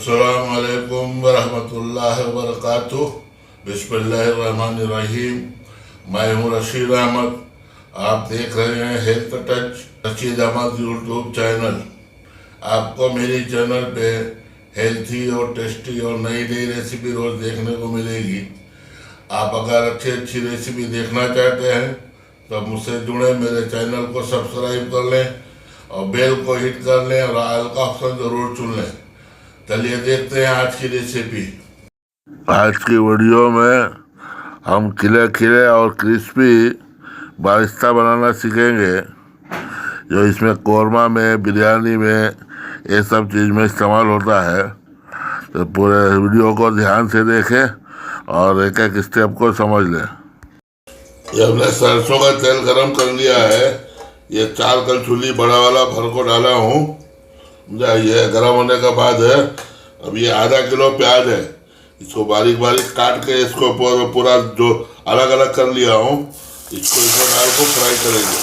अस्सलामुअलैकुम वरहमतुल्लाहि वबरकातुह। बिस्मिल्लाहिर्रहमानिर्रहीम। मैं हूँ रशीद अहमद। आप देख रहे हैं health touch Rashid Ahmed YouTube channel. आपको मेरी चैनल पे हेल्थी और टेस्टी और नई नई रेसिपी रोज़ देखने को मिलेगी। आप अगर अच्छी अच्छी रेसिपी देखना चाहते हैं तो मुझसे जुड़े, मेरे चैनल को सब्सक्राइब कर लें और बेल को हिट कर लें और ऑल का ऑप्शन ज़रूर चुन लें। चलिए देखते हैं आज की रेसिपी। आज की वीडियो में हम खिले खिले और क्रिस्पी बारिस्ता बनाना सीखेंगे, जो इसमें कौरमा में, बिरयानी में, ये सब चीज़ में इस्तेमाल होता है। तो पूरे वीडियो को ध्यान से देखें और एक एक स्टेप को समझ लें। ये हमने सरसों का तेल गरम कर लिया है। ये 4 कलछुली बड़ा वाला भर को डाला हूँ। ये गरम होने के बाद है, अब ये आधा किलो प्याज है, इसको बारीक बारीक काट के इसको पूरा जो अलग अलग कर लिया हूँ, इसको इसमें डाल को फ्राई करेंगे।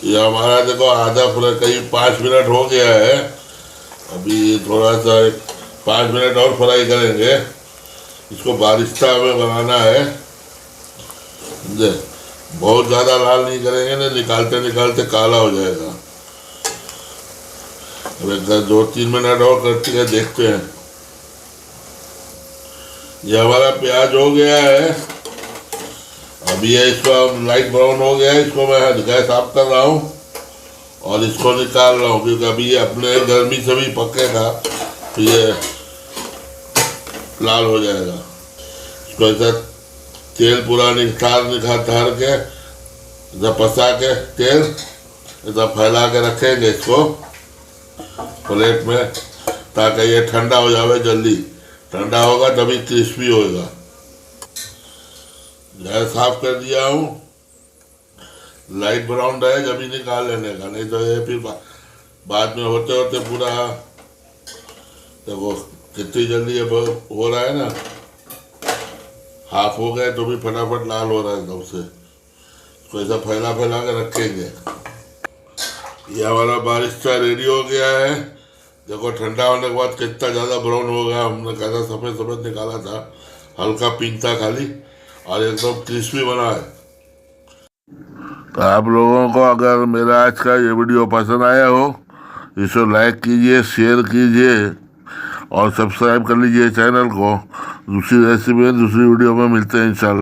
ये हमारा देखो आधा फ्राई करीब 5 मिनट हो गया है। अभी थोड़ा सा 5 मिनट और फ्राई करेंगे। इसको बारिस्ता में बनाना है। बहुत ज़्यादा लाल नहीं करेंगे, ना निकालते निकालते काला हो जाएगा। अब एक 2-3 मिनट और करते हैं, देखते हैं। ये हमारा प्याज हो गया है। अब ये इसको लाइट ब्राउन हो गया है, इसको मैं गैस ऑफ कर रहा हूँ और इसको निकाल रहा हूँ, क्योंकि अभी ये अपने गर्मी से भी पकेगा तो ये लाल हो जाएगा। इसको ऐसा तेल पूरा निखार के ऐसा पसा के तेल ऐसा फैला के रखेंगे इसको प्लेट में, ताकि ये ठंडा हो जाए जल्दी। ठंडा होगा तभी क्रिस्पी होगा। गैस साफ कर दिया हूँ। लाइट ब्राउन रहे जब ही निकाल लेने का, नहीं तो ये फिर बाद में होते होते पूरा देखो कितनी जल्दी ये हो रहा है ना। हाफ हो गए तो भी फटाफट लाल हो रहा है एकदम से। इसको ऐसा फैला फैला के रखेंगे। ये हमारा बारिस्ता रेडी हो गया है। देखो ठंडा होने के बाद कितना ज़्यादा ब्राउन हो गया। हमने कहा था सफ़ेद सफ़ेद निकाला था, हल्का पिंक था खाली, और एकदम क्रिस्पी बना है। तो आप लोगों को अगर मेरा आज का ये वीडियो पसंद आया हो, इसे लाइक कीजिए, शेयर कीजिए और सब्सक्राइब कर लीजिए चैनल को। दूसरी रेसिपी में, दूसरी वीडियो में मिलते हैं इंशाल्लाह।